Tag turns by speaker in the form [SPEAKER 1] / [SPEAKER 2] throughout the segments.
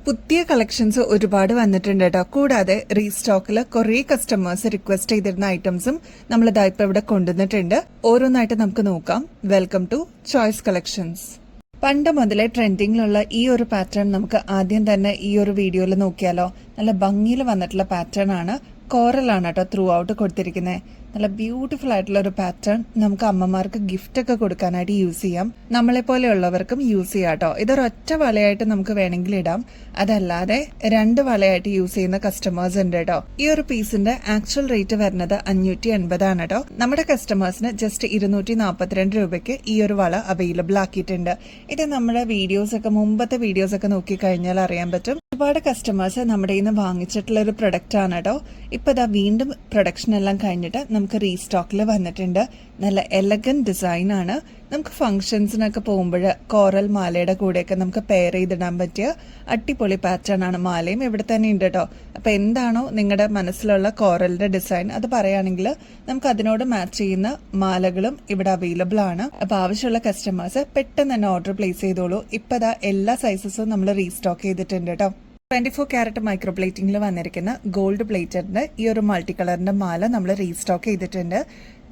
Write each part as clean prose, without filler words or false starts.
[SPEAKER 1] പുതിയ കളക്ഷൻസ് ഒരുപാട് വന്നിട്ടുണ്ട് കേട്ടോ. കൂടാതെ റീസ്റ്റോക്കിൽ കുറേ കസ്റ്റമേഴ്സ് റിക്വസ്റ്റ് ചെയ്തിരുന്ന ഐറ്റംസും നമ്മൾ ഇതാ ഇപ്പൊ ഇവിടെ കൊണ്ടുവന്നിട്ടുണ്ട്. ഓരോന്നായിട്ട് നമുക്ക് നോക്കാം. Welcome to choice collections. പണ്ട് മുതലേ ട്രെൻഡിങ്ങിലുള്ള ഈ ഒരു പാറ്റേൺ നമുക്ക് ആദ്യം തന്നെ ഈ ഒരു വീഡിയോയിൽ നോക്കിയാലോ. നല്ല ഭംഗിയിൽ വന്നിട്ടുള്ള പാറ്റേൺ ആണ്. കോറലാണ് കേട്ടോ ത്രൂ ഔട്ട് കൊടുത്തിരിക്കുന്നത്. നല്ല ബ്യൂട്ടിഫുൾ ആയിട്ടുള്ള ഒരു പാറ്റേൺ. നമുക്ക് അമ്മമാർക്ക് ഗിഫ്റ്റ് ഒക്കെ കൊടുക്കാനായിട്ട് യൂസ് ചെയ്യാം. നമ്മളെ പോലെയുള്ളവർക്കും യൂസ് ചെയ്യാം കേട്ടോ. ഇതൊരൊറ്റ വലയായിട്ട് നമുക്ക് വേണമെങ്കിൽ ഇടാം. അതല്ലാതെ 2 വലയായിട്ട് യൂസ് ചെയ്യുന്ന കസ്റ്റമേഴ്സ് ഉണ്ട് കേട്ടോ. ഈ ഒരു പീസിന്റെ ആക്ച്വൽ റേറ്റ് വരുന്നത് 580 ആണ് കേട്ടോ. നമ്മുടെ കസ്റ്റമേഴ്സിന് ജസ്റ്റ് 242 രൂപയ്ക്ക് ഈ ഒരു വള അവൈലബിൾ ആക്കിയിട്ടുണ്ട്. ഇത് നമ്മുടെ വീഡിയോസ് ഒക്കെ മുമ്പത്തെ വീഡിയോസ് ഒക്കെ നോക്കി കഴിഞ്ഞാൽ അറിയാൻ പറ്റും. ഒരുപാട് കസ്റ്റമേഴ്സ് നമ്മുടെ ഇന്ന് വാങ്ങിച്ചിട്ടുള്ള ഒരു പ്രൊഡക്റ്റ് ആണ് കേട്ടോ. ഇപ്പൊ ഇതാ വീണ്ടും പ്രൊഡക്ഷൻ എല്ലാം കഴിഞ്ഞിട്ട് നമുക്ക് റീസ്റ്റോക്കിൽ വന്നിട്ടുണ്ട്. നല്ല എലഗന്റ് ഡിസൈൻ ആണ്. നമുക്ക് ഫംഗ്ഷൻസിനൊക്കെ പോകുമ്പോൾ കോറൽ മാലയുടെ കൂടെയൊക്കെ നമുക്ക് പെയർ ചെയ്തിടാൻ പറ്റിയ അടിപൊളി പാറ്റേൺ ആണ്. മാലയും ഇവിടെ തന്നെ ഉണ്ട് കേട്ടോ. അപ്പൊ എന്താണോ നിങ്ങളുടെ മനസ്സിലുള്ള കോറലിന്റെ ഡിസൈൻ അത് പറയുകയാണെങ്കിൽ നമുക്ക് അതിനോട് മാച്ച് ചെയ്യുന്ന മാലകളും ഇവിടെ അവൈലബിൾ ആണ്. അപ്പൊ ആവശ്യമുള്ള കസ്റ്റമേഴ്സ് പെട്ടെന്ന് തന്നെ ഓർഡർ പ്ലേസ് ചെയ്തോളൂ. ഇപ്പൊ ദാ എല്ലാ സൈസസും നമ്മൾ റീസ്റ്റോക്ക് ചെയ്തിട്ടുണ്ട് കേട്ടോ. 24 ക്യാരറ്റ് മൈക്രോ പ്ലേറ്റിംഗിൽ വന്നിരിക്കുന്ന ഗോൾഡ് പ്ലേറ്റഡിന്റെ ഈ ഒരു മൾട്ടി കളറിന്റെ മാല നമ്മൾ റീസ്റ്റോക്ക് ചെയ്തിട്ടുണ്ട്.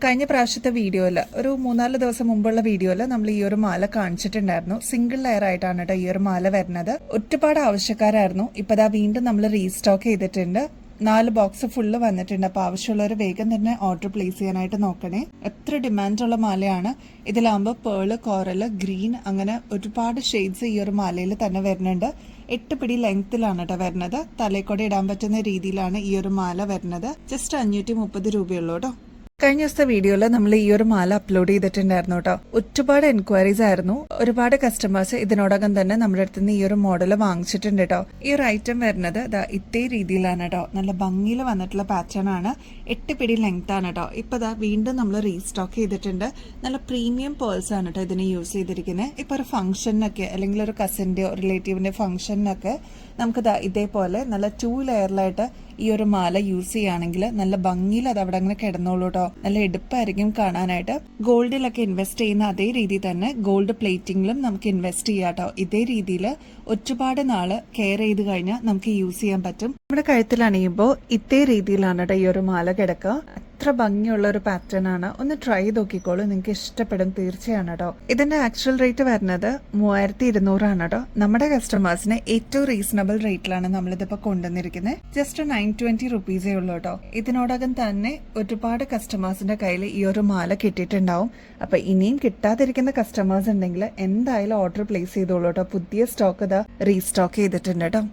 [SPEAKER 1] കഴിഞ്ഞ പ്രാവശ്യത്തെ വീഡിയോയിൽ ഒരു 3-4 ദിവസം മുമ്പുള്ള വീഡിയോയിൽ നമ്മൾ ഈ ഒരു മാല കാണിച്ചിട്ടുണ്ടായിരുന്നു. സിംഗിൾ ലെയർ ആയിട്ടാണ് കേട്ടോ ഈ ഒരു മാല വരുന്നത്. ഒരുപാട് ആവശ്യക്കാരായിരുന്നു. ഇപ്പതാ വീണ്ടും നമ്മൾ റീസ്റ്റോക്ക് ചെയ്തിട്ടുണ്ട്. 4 ബോക്സ് ഫുള്ള് വന്നിട്ടുണ്ട്. അപ്പൊ ആവശ്യമുള്ളവർ വേഗം തന്നെ ഓർഡർ പ്ലേസ് ചെയ്യാനായിട്ട് നോക്കണേ. എത്ര ഡിമാൻഡുള്ള മാലയാണ്. ഇതിലാകുമ്പോൾ പേള്, കോറല്, ഗ്രീൻ അങ്ങനെ ഒരുപാട് ഷെയ്ഡ്സ് ഈ ഒരു മാലയിൽ തന്നെ വരുന്നുണ്ട്. 8 പിടി ലെങ്ത്തിലാണ് കേട്ടോ വരുന്നത്. തലയിക്കൂടെ ഇടാൻ പറ്റുന്ന രീതിയിലാണ് ഈ ഒരു മാല വരുന്നത്. ജസ്റ്റ് 530 രൂപയുള്ളൂ കേട്ടോ. കഴിഞ്ഞ ദിവസത്തെ വീഡിയോയിൽ നമ്മൾ ഈ ഒരു മാല അപ്ലോഡ് ചെയ്തിട്ടുണ്ടായിരുന്നു കേട്ടോ. ഒരുപാട് എൻക്വയറീസ് ആയിരുന്നു. ഒരുപാട് കസ്റ്റമേഴ്സ് ഇതിനോടകം തന്നെ നമ്മുടെ അടുത്ത് നിന്ന് ഈ ഒരു മോഡൽ വാങ്ങിച്ചിട്ടുണ്ട് കേട്ടോ. ഈ ഒരു ഐറ്റം വരുന്നത് ഇതേ രീതിയിലാണ് കേട്ടോ. നല്ല ഭംഗിയിൽ വന്നിട്ടുള്ള പാറ്റേൺ ആണ്. 8 പിടി ലെങ്ത് ആണ് കേട്ടോ. ഇപ്പൊ വീണ്ടും നമ്മൾ റീസ്റ്റോക്ക് ചെയ്തിട്ടുണ്ട്. നല്ല പ്രീമിയം പേൾസ് ആണ് കേട്ടോ ഇതിന് യൂസ് ചെയ്തിരിക്കുന്നത്. ഇപ്പൊ ഒരു ഫംഗ്ഷനൊക്കെ അല്ലെങ്കിൽ ഒരു കസിന്റെയോ റിലേറ്റീവിന്റെ ഫംഗ്ഷനൊക്കെ നമുക്ക് ഇതേപോലെ നല്ല 2 ലെയറിലായിട്ട് ഈ ഒരു മാല യൂസ് ചെയ്യുകയാണെങ്കിൽ നല്ല ഭംഗിയിൽ അത് അവിടെ അങ്ങനെ കിടന്നോളൂ കേട്ടോ. നല്ല എടുപ്പായിരിക്കും കാണാനായിട്ട്. ഗോൾഡിലൊക്കെ ഇൻവെസ്റ്റ് ചെയ്യുന്ന അതേ രീതി തന്നെ ഗോൾഡ് പ്ലേറ്റിംഗിലും നമുക്ക് ഇൻവെസ്റ്റ് ചെയ്യാം കേട്ടോ. ഇതേ രീതിയിൽ ഒരുപാട് നാള് കെയർ ചെയ്ത് കഴിഞ്ഞാൽ നമുക്ക് യൂസ് ചെയ്യാൻ പറ്റും. നമ്മുടെ കഴുത്തിൽ അണിയുമ്പോൾ ഇതേ രീതിയിലാണ് കേട്ടോ ഈ ഒരു മാല കിടക്കുക. അത്ര ഭംഗിയുള്ള ഒരു പാറ്റേൺ ആണ്. ഒന്ന് ട്രൈ ചെയ്ത് നോക്കിക്കോളൂ, നിങ്ങൾക്ക് ഇഷ്ടപ്പെടും തീർച്ചയാണ് കേട്ടോ. ഇതിന്റെ ആക്ച്വൽ റേറ്റ് വരുന്നത് 3200 ആണ് കേട്ടോ. നമ്മുടെ കസ്റ്റമേഴ്സിന് ഏറ്റവും റീസണബിൾ റേറ്റിലാണ് നമ്മളിതിപ്പോ കൊണ്ടുവന്നിരിക്കുന്നത്. ജസ്റ്റ് 920 റുപ്പീസേ ഉള്ളൂ കേട്ടോ. ഇതിനോടകം തന്നെ ഒരുപാട് കസ്റ്റമേഴ്സിന്റെ കയ്യിൽ ഈ ഒരു മാല കിട്ടിയിട്ടുണ്ടാവും. അപ്പൊ ഇനിയും കിട്ടാതിരിക്കുന്ന കസ്റ്റമേഴ്സ് ഉണ്ടെങ്കിൽ എന്തായാലും ഓർഡർ പ്ലേസ് ചെയ്തോളൂ കേട്ടോ. പുതിയ സ്റ്റോക്ക് ഇതാ റീസ്റ്റോക്ക് ചെയ്തിട്ടുണ്ട് കേട്ടോ.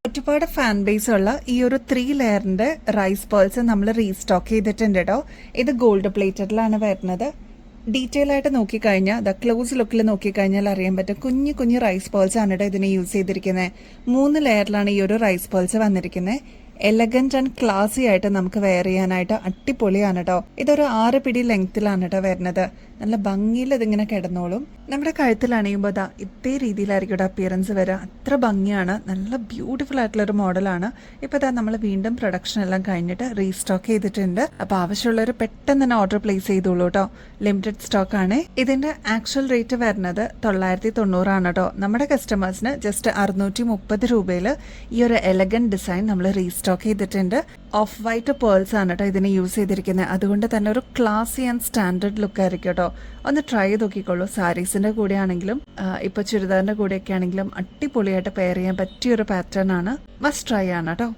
[SPEAKER 1] ഒരുപാട് ഫാൻ ബേസ് ഉള്ള ഈ ഒരു 3 ലെയറിന്റെ റൈസ് പേൾസ് നമ്മൾ റീസ്റ്റോക്ക് ചെയ്തിട്ടുണ്ട് കേട്ടോ. ഇത് ഗോൾഡ് പ്ലേറ്റഡിലാണ് വരുന്നത്. ഡീറ്റെയിൽ ആയിട്ട് നോക്കിക്കഴിഞ്ഞാൽ ക്ലോസ് ലുക്കിൽ നോക്കിക്കഴിഞ്ഞാൽ അറിയാൻ പറ്റും. കുഞ്ഞു കുഞ്ഞു റൈസ് പേൾസ് ആണ് കേട്ടോ ഇതിനെ യൂസ് ചെയ്തിരിക്കുന്നത്. 3 ലെയറിലാണ് ഈ ഒരു റൈസ് പേൾസ് വന്നിരിക്കുന്നത്. എലഗന്റ് ആൻഡ് ക്ലാസി ആയിട്ട് നമുക്ക് വെയർ ചെയ്യാനായിട്ട് അടിപൊളിയാണ് കേട്ടോ. ഇതൊരു 6 പിടി ലെങ്ത്തിലാണ് കേട്ടോ വരുന്നത്. നല്ല ഭംഗിയിൽ ഇതിങ്ങനെ കിടന്നോളും. നമ്മുടെ കഴുത്തിൽ അണിയുമ്പോൾ ഇതേ രീതിയിലായിരിക്കും അപ്പിയറൻസ് വരിക. അത്ര ഭംഗിയാണ്. നല്ല ബ്യൂട്ടിഫുൾ ആയിട്ടുള്ള ഒരു മോഡലാണ്. ഇപ്പൊ നമ്മൾ വീണ്ടും പ്രൊഡക്ഷൻ എല്ലാം കഴിഞ്ഞിട്ട് റീസ്റ്റോക്ക് ചെയ്തിട്ടുണ്ട്. അപ്പൊ ആവശ്യമുള്ളവർ പെട്ടെന്ന് തന്നെ ഓർഡർ പ്ലേസ് ചെയ്തോളൂ കേട്ടോ. ലിമിറ്റഡ് സ്റ്റോക്ക് ആണ്. ഇതിന്റെ ആക്ച്വൽ റേറ്റ് വരുന്നത് 990 ആണ് കേട്ടോ. നമ്മുടെ കസ്റ്റമേഴ്സിന് ജസ്റ്റ് 630 രൂപയിൽ ഈ ഒരു എലഗന്റ് ഡിസൈൻ നമ്മൾ റീസ്റ്റോക്ക് ചെയ്തിട്ടുണ്ട്. ഓഫ് വൈറ്റ് പേൾസ് ആണ് കേട്ടോ ഇതിനെ യൂസ് ചെയ്തിരിക്കുന്നത്. അതുകൊണ്ട് തന്നെ ഒരു ക്ലാസി ആൻഡ് സ്റ്റാൻഡേർഡ് ലുക്ക് ആയിരിക്കും കേട്ടോ. ഒന്ന് ട്രൈ ചെയ്ത് നോക്കിക്കോളൂ. സാരീസിന്റെ കൂടെ ആണെങ്കിലും ഇപ്പൊ ചുരിദാറിന്റെ കൂടെയൊക്കെ ആണെങ്കിലും അടിപൊളിയായിട്ട് പെയർ ചെയ്യാൻ പറ്റിയൊരു പാറ്റേൺ ആണ്. മസ്റ്റ് ട്രൈ ആണ് കേട്ടോ.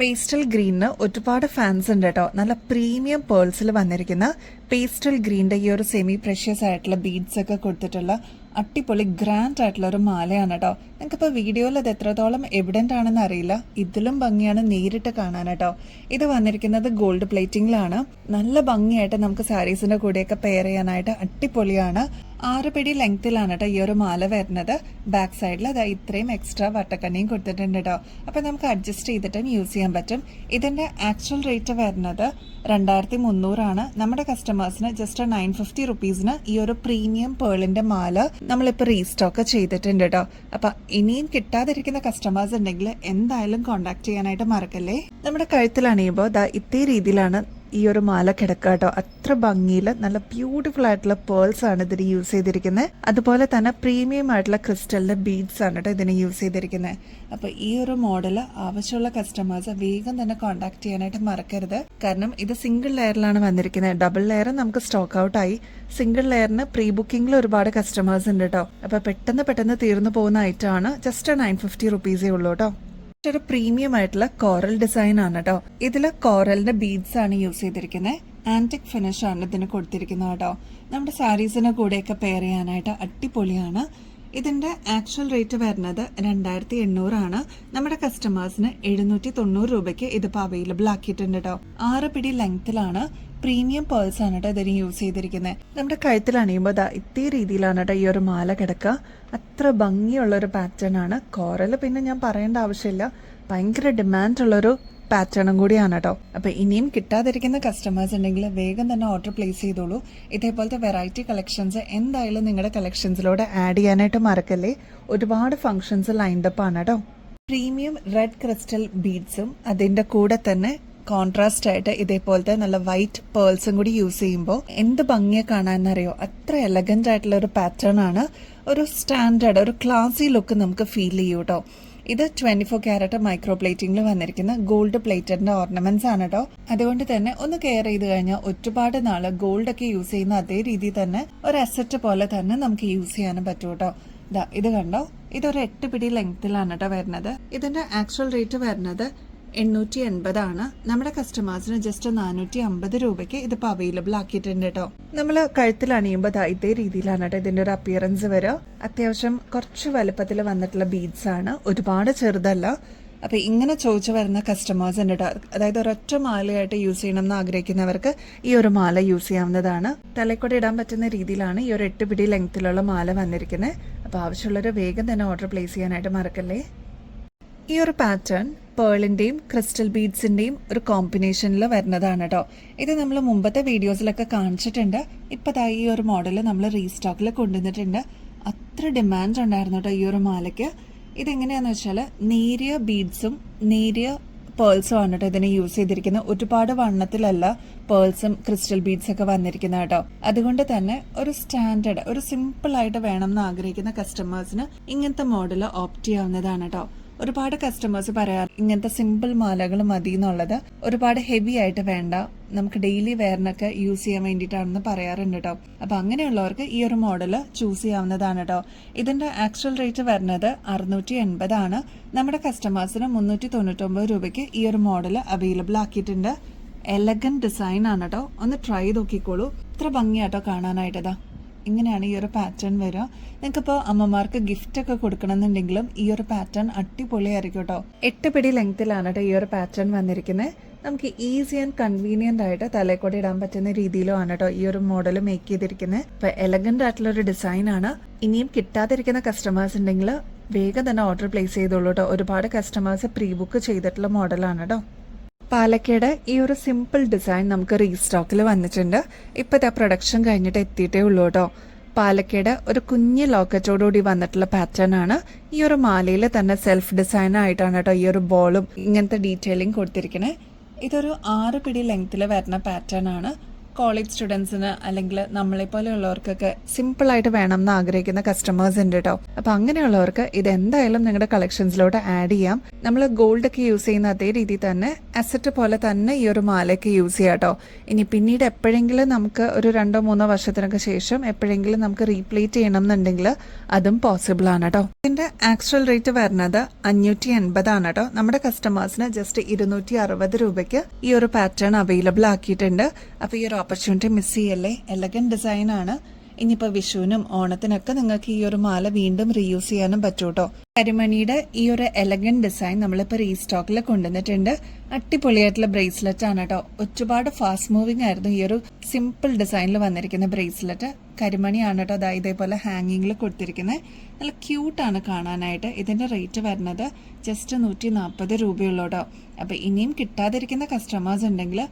[SPEAKER 1] പേസ്റ്റൽ ഗ്രീനിന് ഒരുപാട് ഫാൻസ് ഉണ്ട് കേട്ടോ. നല്ല പ്രീമിയം പേൾസിൽ വന്നിരിക്കുന്ന പേസ്റ്റൽ ഗ്രീനിന്റെ ഈ ഒരു സെമി പ്രഷ്യസ് ആയിട്ടുള്ള ബീഡ്സ് ഒക്കെ കൊടുത്തിട്ടുള്ള അടിപൊളി ഗ്രാൻഡ് ആയിട്ടുള്ള ഒരു മാലയാണ് കേട്ടോ. നിങ്ങൾക്കിപ്പോൾ വീഡിയോയിൽ അത് എത്രത്തോളം എവിഡന്റ് ആണെന്ന് അറിയില്ല. ഇതിലും ഭംഗിയാണ് നേരിട്ട് കാണാൻ കേട്ടോ. ഇത് വന്നിരിക്കുന്നത് ഗോൾഡ് പ്ലേറ്റിംഗിലാണ്. നല്ല ഭംഗിയായിട്ട് നമുക്ക് സാരീസിന്റെ കൂടെയൊക്കെ പെയർ ചെയ്യാനായിട്ട് അടിപൊളിയാണ്. 6 പിടി ലെങ്ത്തിലാണ് കേട്ടോ ഈ ഒരു മാല വരുന്നത്. ബാക്ക് സൈഡിൽ ഇത്രയും എക്സ്ട്രാ വട്ടക്കണ്ണിയും കൊടുത്തിട്ടുണ്ട് കേട്ടോ. അപ്പൊ നമുക്ക് അഡ്ജസ്റ്റ് ചെയ്തിട്ടും യൂസ് ചെയ്യാൻ പറ്റും. ഇതിന്റെ ആക്ച്വൽ റേറ്റ് വരുന്നത് 2300 ആണ്. നമ്മുടെ കസ്റ്റമേഴ്സിന് ജസ്റ്റ് 950 റുപ്പീസിന് ഈ ഒരു പ്രീമിയം പേളിന്റെ മാല നമ്മളിപ്പോൾ റീസ്റ്റോക്ക് ചെയ്തിട്ടുണ്ട് കേട്ടോ. അപ്പൊ ഇനിയും കിട്ടാതിരിക്കുന്ന കസ്റ്റമേഴ്സ് ഉണ്ടെങ്കിൽ എന്തായാലും കോണ്ടാക്ട് ചെയ്യാനായിട്ട് മറക്കല്ലേ. നമ്മുടെ കഴുത്തിൽ അണിയുമ്പോൾ ഇതേ രീതിയിലാണ് ഈ ഒരു മാല കിടക്കുക കേട്ടോ. അത്ര ഭംഗിയിൽ നല്ല ബ്യൂട്ടിഫുൾ ആയിട്ടുള്ള പേൾസ് ആണ് ഇതിന് യൂസ് ചെയ്തിരിക്കുന്നത്. അതുപോലെ തന്നെ പ്രീമിയം ആയിട്ടുള്ള ക്രിസ്റ്റലിന്റെ ബീഡ്സ് ആണ് കേട്ടോ ഇതിന് യൂസ് ചെയ്തിരിക്കുന്നത്. അപ്പോൾ ഈ ഒരു മോഡൽ ആവശ്യമുള്ള കസ്റ്റമേഴ്സ് വേഗം തന്നെ കോൺടാക്ട് ചെയ്യാനായിട്ട് മറക്കരുത്. കാരണം ഇത് സിംഗിൾ ലെയറിലാണ് വന്നിരിക്കുന്നത്. ഡബിൾ ലെയർ നമുക്ക് സ്റ്റോക്ക് ഔട്ട് ആയി. സിംഗിൾ ലെയറിന് പ്രീ ബുക്കിംഗിൽ ഒരുപാട് കസ്റ്റമേഴ്സ് ഉണ്ട് കേട്ടോ. അപ്പോൾ പെട്ടെന്ന് തീർന്നു പോകുന്ന ഐറ്റം ആണ്. ജസ്റ്റ് 950 റുപ്പീസേ ഉള്ളൂ കേട്ടോ. ഒരു പ്രീമിയം ആയിട്ടുള്ള കോറൽ ഡിസൈൻ ആണ് കേട്ടോ. ഇതിൽ കോറലിന്റെ ബീഡ്സ് ആണ് യൂസ് ചെയ്തിരിക്കുന്നത്. ആന്റിക് ഫിനിഷ് ആണ് ഇതിന് കൊടുത്തിരിക്കുന്നത് കേട്ടോ. നമ്മുടെ സാരീസിന് കൂടെയൊക്കെ പെയർ ചെയ്യാനായിട്ട് അടിപൊളിയാണ്. ഇതിന്റെ ആക്ച്വൽ റേറ്റ് വരുന്നത് 2800 ആണ്. നമ്മുടെ കസ്റ്റമേഴ്സിന് 790 രൂപയ്ക്ക് ഇതിപ്പോൾ അവൈലബിൾ ആക്കിയിട്ടുണ്ട് കേട്ടോ. 6 പിടി ലെങ്ത്തിലാണ്. പ്രീമിയം പേൾസ് ആണ് കേട്ടോ ഇതിന് യൂസ് ചെയ്തിരിക്കുന്നത്. നമ്മുടെ കഴുത്തിൽ അണിയുമ്പോൾ ഇത്തേ രീതിയിലാണ് കേട്ടോ ഈ ഒരു മാല കിടക്കുക. അത്ര ഭംഗിയുള്ള ഒരു പാറ്റേൺ ആണ്. കോറൽ പിന്നെ ഞാൻ പറയേണ്ട ആവശ്യമില്ല, ഭയങ്കര ഡിമാൻഡ് ഉള്ളൊരു പാറ്റേണും കൂടിയാണ് കേട്ടോ. അപ്പൊ ഇനിയും കിട്ടാതിരിക്കുന്ന കസ്റ്റമേഴ്സ് ഉണ്ടെങ്കിൽ വേഗം തന്നെ ഓർഡർ പ്ലേസ് ചെയ്തോളൂ. ഇതേപോലത്തെ വെറൈറ്റി കളക്ഷൻസ് എന്തായാലും നിങ്ങളുടെ കളക്ഷൻസിലൂടെ ആഡ് ചെയ്യാനായിട്ട് മറക്കല്ലേ. ഒരുപാട് ഫംഗ്ഷൻസ് ലൈൻഡപ്പ് ആണ് കേട്ടോ. പ്രീമിയം റെഡ് ക്രിസ്റ്റൽ ബീഡ്സും അതിന്റെ കൂടെ തന്നെ കോൺട്രാസ്റ്റ് ആയിട്ട് ഇതേപോലത്തെ നല്ല വൈറ്റ് പേൾസും കൂടി യൂസ് ചെയ്യുമ്പോൾ എന്ത് ഭംഗിയെ കാണാനറിയോ. അത്ര എലഗന്റ് ആയിട്ടുള്ള ഒരു പാറ്റേൺ ആണ്. ഒരു സ്റ്റാൻഡേർഡ് ഒരു ക്ലാസി ലുക്ക് നമുക്ക് ഫീൽ ചെയ്യും കേട്ടോ. ഇത് 24 ക്യാരറ്റ് മൈക്രോ പ്ലേറ്റിംഗിൽ വന്നിരിക്കുന്ന ഗോൾഡ് പ്ലേറ്റഡിന്റെ ഓർണമെന്റ്സ് ആണ് കേട്ടോ. അതുകൊണ്ട് തന്നെ ഒന്ന് കെയർ ചെയ്ത് കഴിഞ്ഞാൽ ഒരുപാട് നാള് ഗോൾഡ് ഒക്കെ യൂസ് ചെയ്യുന്ന അതേ രീതിയിൽ തന്നെ ഒരു അസറ്റ് പോലെ തന്നെ നമുക്ക് യൂസ് ചെയ്യാനും പറ്റും കേട്ടോ. ഇത് കണ്ടോ, ഇതൊരു 8 പിടി ലെങ്ത്തിലാണ് കേട്ടോ വരുന്നത്. ഇതിന്റെ ആക്ച്വൽ റേറ്റ് വരുന്നത് 880 ആണ്. നമ്മുടെ കസ്റ്റമേഴ്സിന് ജസ്റ്റ് 450 രൂപയ്ക്ക് ഇതിപ്പോൾ അവൈലബിൾ ആക്കിയിട്ടുണ്ട് കേട്ടോ. നമ്മൾ കഴുത്തിൽ അണിയുമ്പോൾ ഇതേ രീതിയിലാണ് കേട്ടോ ഇതിന്റെ ഒരു അപ്പിയറൻസ് വരിക. അത്യാവശ്യം കുറച്ച് വലുപ്പത്തിൽ വന്നിട്ടുള്ള ബീഡ്സ് ആണ്, ഒരുപാട് ചെറുതല്ല. അപ്പൊ ഇങ്ങനെ ചോദിച്ചു വരുന്ന കസ്റ്റമേഴ്സ് ഉണ്ട് കേട്ടോ. അതായത് ഒരൊറ്റ മാലയായിട്ട് യൂസ് ചെയ്യണം എന്ന് ആഗ്രഹിക്കുന്നവർക്ക് ഈ ഒരു മാല യൂസ് ചെയ്യാവുന്നതാണ്. തലക്കൂടെ ഇടാൻ പറ്റുന്ന രീതിയിലാണ് ഈ ഒരു 8 പിടി ലെങ്ത്തിലുള്ള മാല വന്നിരിക്കുന്നത്. അപ്പൊ ആവശ്യമുള്ളവർ വേഗം തന്നെ ഓർഡർ പ്ലേസ് ചെയ്യാനായിട്ട് മറക്കല്ലേ. ഈ ഒരു പാറ്റേൺ പേളിന്റെയും ക്രിസ്റ്റൽ ബീഡ്സിന്റെയും ഒരു കോമ്പിനേഷനിൽ വരുന്നതാണ് കേട്ടോ. ഇത് നമ്മൾ മുമ്പത്തെ വീഡിയോസിലൊക്കെ കാണിച്ചിട്ടുണ്ട്. ഇപ്പതാ ഈ ഒരു മോഡൽ നമ്മൾ റീസ്റ്റോക്കിൽ കൊണ്ടുവന്നിട്ടുണ്ട്. അത്ര ഡിമാൻഡ് ഉണ്ടായിരുന്നു കേട്ടോ ഈ ഒരു മാലയ്ക്ക്. ഇതെങ്ങനെയാന്ന് വെച്ചാൽ നേരിയ ബീഡ്സും നേരിയ പേൾസും ആണ് കേട്ടോ ഇതിനെ യൂസ് ചെയ്തിരിക്കുന്നത്. ഒരുപാട് വണ്ണത്തിലല്ല പേൾസും ക്രിസ്റ്റൽ ബീഡ്സ് ഒക്കെ വന്നിരിക്കുന്നത് കേട്ടോ. അതുകൊണ്ട് തന്നെ ഒരു സ്റ്റാൻഡേർഡ് ഒരു സിമ്പിൾ ആയിട്ട് വേണം എന്ന് ആഗ്രഹിക്കുന്ന കസ്റ്റമേഴ്സിന് ഇങ്ങനത്തെ മോഡൽ ഓപ്റ്റ് ചെയ്യാവുന്നതാണ് കേട്ടോ. ഒരുപാട് കസ്റ്റമേഴ്സ് പറയാറ് ഇങ്ങനത്തെ സിമ്പിൾ മാലകൾ മതി എന്നുള്ളത്. ഒരുപാട് ഹെവി ആയിട്ട് വേണ്ട, നമുക്ക് ഡെയിലി വെയറിനൊക്കെ യൂസ് ചെയ്യാൻ വേണ്ടിയിട്ടാണെന്ന് പറയാറുണ്ട് കേട്ടോ. അപ്പൊ അങ്ങനെയുള്ളവർക്ക് ഈ ഒരു മോഡൽ ചൂസ് ചെയ്യാവുന്നതാണ് കേട്ടോ. ഇതിന്റെ ആക്ച്വൽ റേറ്റ് വരുന്നത് 680 ആണ്. നമ്മുടെ കസ്റ്റമേഴ്സിന് 399 രൂപയ്ക്ക് ഈ ഒരു മോഡൽ അവൈലബിൾ ആക്കിയിട്ടുണ്ട്. എലഗന്റ് ഡിസൈൻ ആണ് കേട്ടോ. ഒന്ന് ട്രൈ നോക്കിക്കോളൂ. ഇത്ര ഭംഗിയാട്ടോ കാണാനായിട്ടതാ. ഇങ്ങനെയാണ് ഈ ഒരു പാറ്റേൺ വരിക. നിങ്ങൾക്കിപ്പോൾ അമ്മമാർക്ക് ഗിഫ്റ്റ് ഒക്കെ കൊടുക്കണമെന്നുണ്ടെങ്കിലും ഈ ഒരു പാറ്റേൺ അടിപൊളിയായിരിക്കും കേട്ടോ. 8 പിടി ലെങ്ത്തിലാണ് കേട്ടോ ഈ ഒരു പാറ്റേൺ വന്നിരിക്കുന്നത്. നമുക്ക് ഈസി ആൻഡ് കൺവീനിയന്റ് ആയിട്ട് തലയിൽ ഇടാൻ പറ്റുന്ന രീതിയിലും ആണ് കേട്ടോ ഈ ഒരു മോഡൽ മേക്ക് ചെയ്തിരിക്കുന്നത്. ഇപ്പൊ എലഗന്റ് ആയിട്ടുള്ള ഒരു ഡിസൈൻ ആണ്. ഇനിയും കിട്ടാതിരിക്കുന്ന കസ്റ്റമേഴ്സ് ഉണ്ടെങ്കിൽ വേഗം തന്നെ ഓർഡർ പ്ലേസ് ചെയ്തോളൂ കേട്ടോ. ഒരുപാട് കസ്റ്റമേഴ്സ് പ്രീ ബുക്ക് ചെയ്തിട്ടുള്ള മോഡലാണ് കേട്ടോ. പാലക്കയുടെ ഈ ഒരു സിമ്പിൾ ഡിസൈൻ നമുക്ക് റീസ്റ്റോക്കിൽ വന്നിട്ടുണ്ട്. ഇപ്പൊ ഇതാ പ്രൊഡക്ഷൻ കഴിഞ്ഞിട്ട് എത്തിയിട്ടേ ഉള്ളൂ കേട്ടോ. പാലക്കയുടെ ഒരു കുഞ്ഞ് ലോക്കറ്റോടുകൂടി വന്നിട്ടുള്ള പാറ്റേൺ ആണ്. ഈ ഒരു മാലയിൽ തന്നെ സെൽഫ് ഡിസൈൻ ആയിട്ടാണ് കേട്ടോ ഈ ഒരു ബോളും ഇങ്ങനത്തെ ഡീറ്റെയിലിംഗ് കൊടുത്തിരിക്കുന്നത്. ഇതൊരു 6 പിടി ലെങ്ത്തിൽ വരുന്ന പാറ്റേൺ ആണ്. കോളേജ് സ്റ്റുഡൻസിന് അല്ലെങ്കിൽ നമ്മളെ പോലെയുള്ളവർക്കൊക്കെ സിമ്പിൾ ആയിട്ട് വേണം എന്ന് ആഗ്രഹിക്കുന്ന കസ്റ്റമേഴ്സ് ഉണ്ട് കേട്ടോ. അപ്പൊ അങ്ങനെയുള്ളവർക്ക് ഇത് എന്തായാലും നിങ്ങളുടെ കളക്ഷൻസിലോട്ട് ആഡ് ചെയ്യാം. നമ്മൾ ഗോൾഡ് ഒക്കെ യൂസ് ചെയ്യുന്ന അതേ രീതിയിൽ തന്നെ അസറ്റ് പോലെ തന്നെ ഈ ഒരു മാലയൊക്കെ യൂസ് ചെയ്യാം കേട്ടോ. ഇനി പിന്നീട് എപ്പോഴെങ്കിലും നമുക്ക് ഒരു 2-3 വർഷത്തിനൊക്കെ ശേഷം എപ്പോഴെങ്കിലും നമുക്ക് റീപ്ലേറ്റ് ചെയ്യണം എന്നുണ്ടെങ്കിൽ അതും പോസിബിൾ ആണ് കേട്ടോ. ഇതിന്റെ ആക്ച്വൽ റേറ്റ് വരുന്നത് 580 ആണ് കേട്ടോ. നമ്മുടെ കസ്റ്റമേഴ്സിന് ജസ്റ്റ് 260 രൂപയ്ക്ക് ഈ ഒരു പാറ്റേൺ അവൈലബിൾ ആക്കിയിട്ടുണ്ട്. അപ്പൊ ഈ ഒരു ഓപ്പർച്യൂണിറ്റി മിസ് ചെയ്യല്ലേ. എലഗന്റ് ഡിസൈൻ ആണ്. ഇനിയിപ്പോൾ വിഷുവിനും ഓണത്തിനൊക്കെ നിങ്ങൾക്ക് ഈ ഒരു മാല വീണ്ടും റീയൂസ് ചെയ്യാനും പറ്റൂ കേട്ടോ. കരിമണിയുടെ ഈ ഒരു എലഗന്റ് ഡിസൈൻ നമ്മളിപ്പോൾ റീസ്റ്റോക്കിൽ കൊണ്ടുവന്നിട്ടുണ്ട്. അടിപൊളിയായിട്ടുള്ള ബ്രേസ്ലെറ്റ് ആണ് കേട്ടോ. ഒരുപാട് ഫാസ്റ്റ് മൂവിംഗ് ആയിരുന്നു ഈ ഒരു സിമ്പിൾ ഡിസൈനിൽ വന്നിരിക്കുന്ന ബ്രേസ്ലെറ്റ്. കരിമണിയാണ് കേട്ടോ. അതായത് ഇതേപോലെ ഹാങ്ങിങ്ങിൽ കൊടുത്തിരിക്കുന്നത്. നല്ല ക്യൂട്ടാണ് കാണാനായിട്ട്. ഇതിന്റെ റേറ്റ് വരുന്നത് ജസ്റ്റ് 140 രൂപയുള്ളൂ കേട്ടോ. അപ്പൊ ഇനിയും കിട്ടാതിരിക്കുന്ന കസ്റ്റമേഴ്സ് ഉണ്ടെങ്കിൽ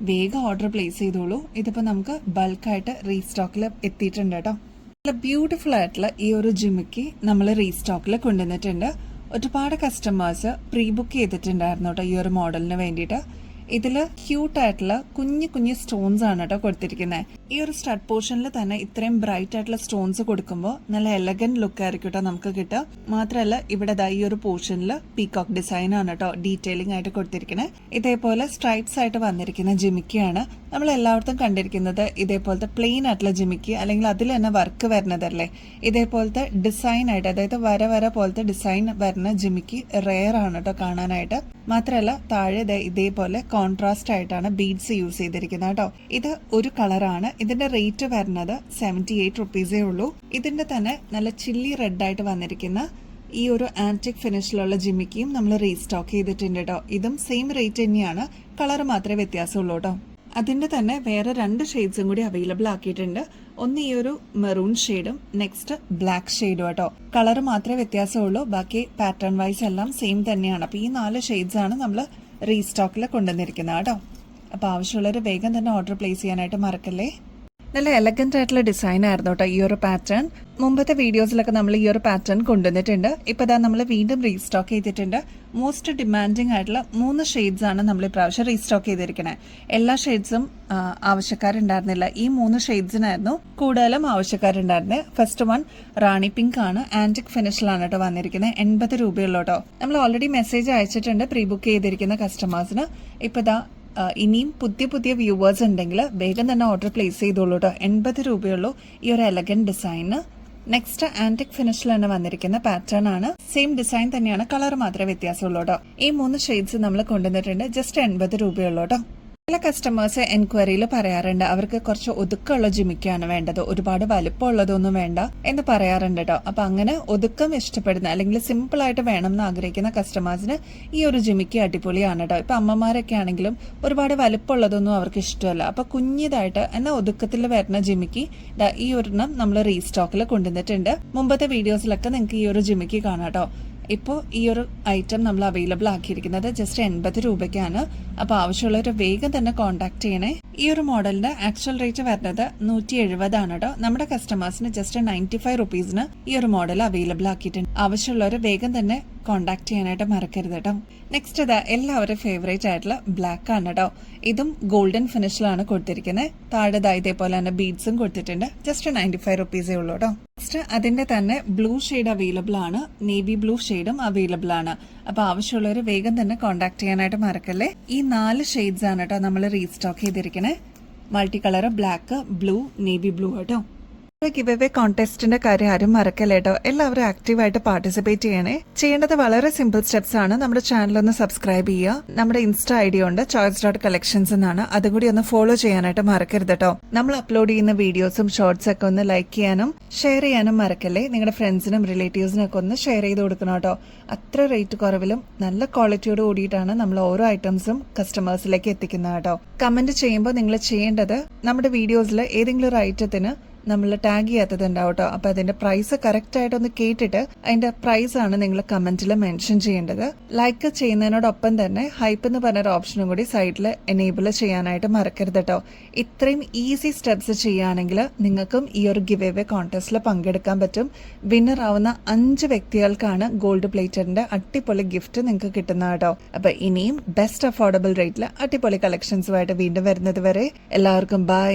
[SPEAKER 1] വേഗം ഓർഡർ പ്ലേസ് ചെയ്തോളൂ. ഇതിപ്പോൾ നമുക്ക് ബൾക്കായിട്ട് റീസ്റ്റോക്കിൽ എത്തിയിട്ടുണ്ട് കേട്ടോ. നല്ല ബ്യൂട്ടിഫുൾ ആയിട്ടുള്ള ഈ ഒരു ജിമിക്കി നമ്മൾ റീസ്റ്റോക്കിൽ കൊണ്ടുവന്നിട്ടുണ്ട്. ഒരുപാട് കസ്റ്റമേഴ്സ് പ്രീ ബുക്ക് ചെയ്തിട്ടുണ്ടായിരുന്നു കേട്ടോ ഈ ഒരു മോഡലിന് വേണ്ടിയിട്ട്. ഇതില് ക്യൂട്ടായിട്ടുള്ള കുഞ്ഞു കുഞ്ഞു സ്റ്റോൺസ് ആണ് കേട്ടോ കൊടുത്തിരിക്കുന്നത്. ഈ ഒരു സ്റ്റഡ് പോർഷനിൽ തന്നെ ഇത്രയും ബ്രൈറ്റ് ആയിട്ടുള്ള സ്റ്റോൺസ് കൊടുക്കുമ്പോൾ നല്ല എലഗന്റ് ലുക്ക് ആയിരിക്കും കേട്ടോ നമുക്ക് കിട്ടുക. മാത്രമല്ല ഇവിടെ ഈ ഒരു പോർഷനിൽ പീകോക്ക് ഡിസൈൻ ആണ് കേട്ടോ ഡീറ്റെയിലിംഗ് ആയിട്ട് കൊടുത്തിരിക്കുന്നത്. ഇതേപോലെ സ്ട്രൈപ്സ് ആയിട്ട് വന്നിരിക്കുന്ന ജിമിക്കിയാണ് നമ്മൾ എല്ലായിടത്തും കണ്ടിരിക്കുന്നത്. ഇതേപോലത്തെ പ്ലെയിൻ ആയിട്ടുള്ള ജിമിക്കി അല്ലെങ്കിൽ അതിൽ തന്നെ വർക്ക് വരുന്നതല്ലേ. ഇതേപോലത്തെ ഡിസൈൻ ആയിട്ട്, അതായത് വര വര പോലത്തെ ഡിസൈൻ വരുന്ന ജിമിക്കി റെയർ ആണ് കേട്ടോ കാണാനായിട്ട്. മാത്രമല്ല താഴെ ഇതേപോലെ കോൺട്രാസ്റ്റ് ആയിട്ടാണ് ബീഡ്സ് യൂസ് ചെയ്തിരിക്കുന്നത് കേട്ടോ. ഇത് ഒരു കളറാണ്. ഇതിന്റെ റേറ്റ് വരുന്നത് 78 റുപ്പീസേ ഉള്ളൂ. ഇതിന്റെ തന്നെ നല്ല ചില്ലി റെഡ് ആയിട്ട് വന്നിരിക്കുന്ന ഈ ഒരു ആന്റിക് ഫിനിഷിലുള്ള ജിമിക്കിയും നമ്മൾ റീസ്റ്റോക്ക് ചെയ്തിട്ടുണ്ട് കേട്ടോ. ഇതും സെയിം റേറ്റ് തന്നെയാണ്, കളർ മാത്രമേ വ്യത്യാസമുള്ളൂ കേട്ടോ. അതിന്റെ തന്നെ വേറെ 2 ഷെയ്ഡ്സും കൂടി അവൈലബിൾ ആക്കിയിട്ടുണ്ട്. ഒന്ന് ഈ ഒരു മെറൂൺ ഷെയ്ഡും നെക്സ്റ്റ് ബ്ലാക്ക് ഷെയ്ഡും കേട്ടോ. കളർ മാത്രമേ വ്യത്യാസമുള്ളൂ, ബാക്കി പാറ്റേൺ വൈസ് എല്ലാം സെയിം തന്നെയാണ്. അപ്പോൾ ഈ 4 ഷെയ്ഡ്സ് ആണ് നമ്മൾ റീസ്റ്റോക്കിൽ കൊണ്ടുവന്നിരിക്കുന്നത് കേട്ടോ. അപ്പോൾ ആവശ്യമുള്ളവർ വേഗം തന്നെ ഓർഡർ പ്ലേസ് ചെയ്യാനായിട്ട് മറക്കല്ലേ. നല്ല എലഗന്റ് ആയിട്ടുള്ള ഡിസൈൻ ആയിരുന്നു കേട്ടോ ഈ ഒരു പാറ്റേൺ. മുമ്പത്തെ വീഡിയോസിലൊക്കെ നമ്മൾ ഈ ഒരു പാറ്റേൺ കൊണ്ടുവന്നിട്ടുണ്ട്. ഇപ്പൊ നമ്മൾ വീണ്ടും റീസ്റ്റോക്ക് ചെയ്തിട്ടുണ്ട്. മോസ്റ്റ് ഡിമാൻഡിങ് ആയിട്ടുള്ള 3 ഷെയ്ഡ്സ് ആണ് നമ്മൾ ഇപ്രാവശ്യം റീസ്റ്റോക്ക് ചെയ്തിരിക്കുന്നത്. എല്ലാ ഷെയ്ഡ്സും ആവശ്യക്കാരുണ്ടായിരുന്നില്ല. ഈ 3 ഷെയ്ഡ്സിനായിരുന്നു കൂടുതലും ആവശ്യക്കാരുണ്ടായിരുന്നത്. ഫസ്റ്റ് വൺ റാണി പിങ്ക് ആണ്, ആന്റിക് ഫിനിഷിലാണ് കേട്ടോ വന്നിരിക്കുന്നത്. 80 രൂപയുള്ളൂ കേട്ടോ. നമ്മൾ ഓൾറെഡി മെസ്സേജ് അയച്ചിട്ടുണ്ട് പ്രീ ബുക്ക് ചെയ്തിരിക്കുന്ന കസ്റ്റമേഴ്സിന്. ഇപ്പൊ ഇനിയും പുതിയ വ്യൂവേഴ്സ് ഉണ്ടെങ്കിൽ വേഗം തന്നെ ഓർഡർ പ്ലേസ് ചെയ്തോളൂ കേട്ടോ. 80 രൂപയുള്ളൂ ഈ ഒരു എലഗന്റ് ഡിസൈന്. നെക്സ്റ്റ് ആന്റിക് ഫിനിഷിൽ തന്നെ വന്നിരിക്കുന്ന പാറ്റേൺ ആണ്. സെയിം ഡിസൈൻ തന്നെയാണ്, കളർ മാത്രമേ വ്യത്യാസമുള്ളൂ കേട്ടോ. ഈ 3 ഷെയ്ഡ്സ് നമ്മൾ കൊണ്ടുവന്നിട്ടുണ്ട്. ജസ്റ്റ് 80 രൂപയുള്ളൂ കേട്ടോ. ചില കസ്റ്റമേഴ്സ് എൻക്വയറിയിൽ പറയാറുണ്ട് അവർക്ക് കുറച്ച് ഒതുക്കമുള്ള ജിമിക്കാണ് വേണ്ടത്, ഒരുപാട് വലുപ്പമുള്ളതൊന്നും വേണ്ട എന്ന് പറയാറുണ്ട് കേട്ടോ. അപ്പൊ അങ്ങനെ ഒതുക്കം ഇഷ്ടപ്പെടുന്ന അല്ലെങ്കിൽ സിമ്പിൾ ആയിട്ട് വേണം എന്ന് ആഗ്രഹിക്കുന്ന കസ്റ്റമേഴ്സിന് ഈ ഒരു ജിമിക്ക് അടിപൊളിയാണ് കേട്ടോ. ഇപ്പൊ അമ്മമാരൊക്കെ ആണെങ്കിലും ഒരുപാട് വലുപ്പമുള്ളതൊന്നും അവർക്ക് ഇഷ്ടമല്ല. അപ്പൊ കുഞ്ഞിതായിട്ട് എന്നാൽ ഒതുക്കത്തിൽ വരുന്ന ജിമിക്ക് ഈ ഒരെണ്ണം നമ്മൾ റീസ്റ്റോക്കിൽ കൊണ്ടുവന്നിട്ടുണ്ട്. മുമ്പത്തെ വീഡിയോസിലൊക്കെ നിങ്ങൾക്ക് ഈ ഒരു ജിമിക്ക് കാണാം കേട്ടോ. ഇപ്പോൾ ഈ ഒരു ഐറ്റം നമ്മൾ അവൈലബിൾ ആക്കിയിരിക്കുന്നത് ജസ്റ്റ് 80 രൂപയ്ക്കാണ്. അപ്പോൾ ആവശ്യമുള്ളവർ വേഗം തന്നെ കോൺടാക്ട് ചെയ്യണേ. ഈ ഒരു മോഡലിന്റെ ആക്ച്വൽ റേറ്റ് വരുന്നത് 170 ആണ് കേട്ടോ. നമ്മുടെ കസ്റ്റമേഴ്സിന് ജസ്റ്റ് 95 റുപ്പീസിന് ഈ ഒരു മോഡൽ അവൈലബിൾ ആക്കിയിട്ടുണ്ട്. ആവശ്യമുള്ളവർ വേഗം തന്നെ കോൺടാക്ട് ചെയ്യാനായിട്ട് മറക്കരുത് കേട്ടോ. നെക്സ്റ്റ് എല്ലാവരും ഫേവറേറ്റ് ആയിട്ടുള്ള ബ്ലാക്ക് ആണ് കേട്ടോ. ഇതും ഗോൾഡൻ ഫിനിഷിലാണ് കൊടുത്തിരിക്കുന്നത്. താഴെ ഇതേപോലെ തന്നെ ബീഡ്സും കൊടുത്തിട്ടുണ്ട്. ജസ്റ്റ് 95 റുപ്പീസേ ഉള്ളൂ കേട്ടോ. നെക്സ്റ്റ് അതിന്റെ തന്നെ ബ്ലൂ ഷെയ്ഡ് അവൈലബിൾ ആണ്, നേവി ബ്ലൂ ഷെയ്ഡും അവൈലബിൾ ആണ്. അപ്പൊ ആവശ്യമുള്ളവർ വേഗം തന്നെ കോൺടാക്ട് ചെയ്യാനായിട്ട് മറക്കല്ലേ. ഈ 4 ഷെയ്ഡ്സ് ആണ് കേട്ടോ നമ്മൾ റീസ്റ്റോക്ക് ചെയ്തിരിക്കുന്നത്. Multi colour black, blue, navy blue കേട്ടോ. ഗിവ് അവേ കോൺടെസ്റ്റിന്റെ കാര്യം ആരും മറക്കല്ലേ കേട്ടോ. എല്ലാവരും ആക്റ്റീവായിട്ട് പാർട്ടിസിപ്പേറ്റ് ചെയ്യണേ. ചെയ്യേണ്ടത് വളരെ സിമ്പിൾ സ്റ്റെപ്സ് ആണ്. നമ്മുടെ ചാനൽ ഒന്ന് സബ്സ്ക്രൈബ് ചെയ്യുക. നമ്മുടെ ഇൻസ്റ്റാ ID ഉണ്ട് choice.collections എന്നാണ്. അതുകൂടി ഒന്ന് ഫോളോ ചെയ്യാനായിട്ട് മറക്കരുത് കേട്ടോ. നമ്മൾ അപ്ലോഡ് ചെയ്യുന്ന വീഡിയോസും ഷോർട്സ് ഒക്കെ ഒന്ന് ലൈക്ക് ചെയ്യാനും ഷെയർ ചെയ്യാനും മറക്കല്ലേ. നിങ്ങളുടെ ഫ്രണ്ട്സിനും റിലേറ്റീവ്സിനും ഒക്കെ ഒന്ന് ഷെയർ ചെയ്ത് കൊടുക്കണം കേട്ടോ. അത്ര റേറ്റ് കുറവിലും നല്ല ക്വാളിറ്റിയോട് കൂടിയിട്ടാണ് നമ്മൾ ഓരോ ഐറ്റംസും കസ്റ്റമേഴ്സിലേക്ക് എത്തിക്കുന്നത് കേട്ടോ. കമന്റ് ചെയ്യുമ്പോൾ നിങ്ങൾ ചെയ്യേണ്ടത് നമ്മുടെ വീഡിയോസിൽ ഏതെങ്കിലും ഒരു ഐറ്റത്തിന് നമ്മൾ ടാഗ് ചെയ്യാത്തത് ഉണ്ടാവും കേട്ടോ. അപ്പൊ അതിന്റെ പ്രൈസ് കറക്റ്റ് ആയിട്ടൊന്ന് കേട്ടിട്ട് അതിന്റെ പ്രൈസ് ആണ് നിങ്ങൾ കമന്റിൽ മെൻഷൻ ചെയ്യേണ്ടത്. ലൈക്ക് ചെയ്യുന്നതിനോടൊപ്പം തന്നെ ഹൈപ്പ് എന്ന് പറഞ്ഞൊരു ഓപ്ഷനും കൂടി സൈഡിൽ എനേബിൾ ചെയ്യാനായിട്ട് മറക്കരുത് കേട്ടോ. ഇത്രയും ഈസി സ്റ്റെപ്സ് ചെയ്യുകയാണെങ്കിൽ നിങ്ങൾക്കും ഈ ഒരു ഗിവ് അവേ കോൺടെസ്റ്റിൽ പങ്കെടുക്കാൻ പറ്റും. വിന്നർ ആവുന്ന 5 വ്യക്തികൾക്കാണ് ഗോൾഡ് പ്ലേറ്ററിന്റെ അടിപൊളി ഗിഫ്റ്റ് നിങ്ങൾക്ക് കിട്ടുന്ന കേട്ടോ. അപ്പൊ ഇനിയും ബെസ്റ്റ് അഫോർഡബിൾ റേറ്റിൽ അടിപൊളി കളക്ഷൻസുമായിട്ട് വീണ്ടും വരുന്നത് വരെ എല്ലാവർക്കും ബൈ.